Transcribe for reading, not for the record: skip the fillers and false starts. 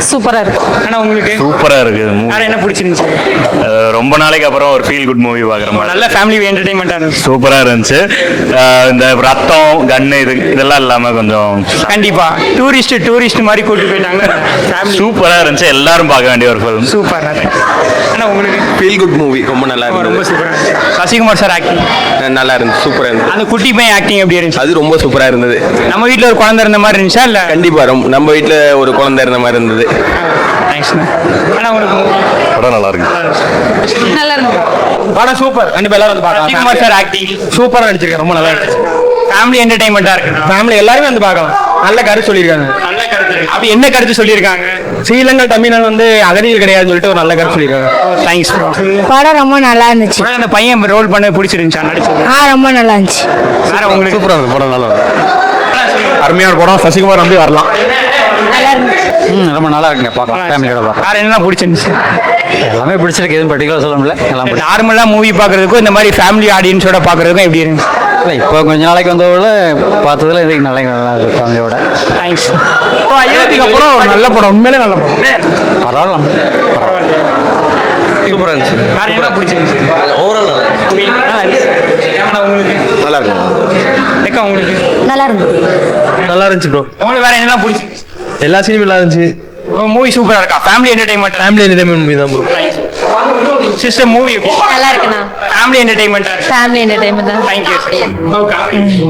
சூப்பரா இருக்கு. ஆனா உங்களுக்கு சூப்பரா இருக்கு வேற என்ன பிடிச்சிருந்துச்சு? ரொம்ப நாளைக்கு அப்புறம் ஒரு ஃபீல் குட் மூவி பாக்குற மாதிரி நல்ல ஃபேமிலி என்டர்டைன்மெண்டா இருந்துச்சு. சூப்பரா இருந்துச்சு. இந்த ரத்தம் கன்னு இதெல்லாம் இல்லாம கொஞ்சம் கண்டிப்பா டூரிஸ்ட் மாதிரி கூட்டிட்டு போயிட்டாங்க. சூப்பரா இருந்துச்சு. எல்லாரும் பார்க்க வேண்டிய ஒரு ஃபிலிம். சூப்பர். ஆனா உங்களுக்கு ஃபீல் குட் மூவி ரொம்ப நல்லா ரொம்ப இருந்தது. சூப்பரா இருந்துச்சு. சசிகுமார் சார் ஆக்டிங் நல்லா இருந்துச்சு, சூப்பரா இருந்தது. அந்த குட்டி பையன் ஆக்டிங் எப்படி இருந்துச்சு? அது ரொம்ப சூப்பரா இருந்தது. நம்ம வீட்ல ஒரு குழந்தை இருந்த மாதிரி இருந்துச்சா இல்ல? கண்டிப்பா நம்ம வீட்ல ஒரு குழந்தை இருந்த மாதிரி இருந்தது. தேங்க்ஸ். ஆனா உங்களுக்கு படம் நல்லா இருக்கு. நல்லா இருக்கு. படம் சூப்பர். கண்டிப்பா எல்லாரும் வந்து பார்க்கலாம். சசிகுமார் சார் ஆக்டிங் சூப்பரா நடிச்சிருக்காரு. ரொம்ப நல்லா இருந்துச்சு. ஃபேமிலி என்டர்டைன்மெண்டா இருக்கு. ஃபேமிலி எல்லாரும் வந்து பார்க்கலாம். நல்ல கருத்து சொல்லியிருக்காங்க. நல்ல கருத்து. அப்படி என்ன கருத்து சொல்லியிருக்காங்க? ஸ்ரீலங்கா தமிழன் வந்து அகதிகள் கிடையாதுன்னு சொல்லிட்டு ஒரு நல்ல கருத்து சொல்லியிருக்காங்க. தேங்க்ஸ். படம் ரொம்ப நல்லா இருந்துச்சு. அந்த பையன் ரோல் பண்ண பிடிச்சிருந்துச்சா நடிச்சது? ரொம்ப நல்லா இருந்துச்சு. வேற உங்களுக்கு சூப்பரா இருக்கு படம். நல்லா அருமையான படம். சசிகுமார் நம்பி வரலாம். நல்லா இருந்துச்சு. ரொம்ப நல்லா இருக்குங்க, பார்க்கலாம், ஃபேமிலியோட பார்க்கலாம். வேற என்ன பிடிச்சிருந்துச்சு? எல்லாமே பிடிச்சிருக்கு, எதுவும் பர்டிகுலர் சொல்ல முடியல, எல்லாம் பிடிச்சி. நார்மலா மூவி பாக்குறதுக்கும் இந்த மாதிரி ஃபேமிலி ஆடியன்ஸோட பாக்குறதுக்கும் எப்படி இருக்கு? இல்லை, இப்போ கொஞ்ச நாளைக்கு வந்தவங்கள பார்த்ததுல இதுக்கு நல்லா இருக்கு ஃபேமிலியோட. தேங்க்ஸ். அயோத்திக்கு அப்புறம் நல்ல படம், உண்மையிலே நல்ல படம். பரவாயில்ல. சூப்பரா இருந்துச்சு. வேற என்ன பிடிச்சிருந்துச்சு? ஓவரால் நல்லா இருக்கு. ஆனா உங்களுக்கு நல்லா இருக்கு. ஏக்கா உங்களுக்கு நல்லா இருந்துச்சு. நல்லா இருந்துச்சு ப்ரோ. உங்களுக்கு வேற என்ன பிடிச்சிருந்துச்சு? எல்லா சீனும் நல்லா இருந்துச்சு. மூவி சூப்பரா இருக்கா? Family entertainment. Family entertainment movie தான் ப்ரோ. சிஸ்டர் மூவி நல்லா இருக்குண்ணா. Family entertainment. ஃபேமிலி என்டர்டைன்மெண்ட் தான். தேங்க்யூ.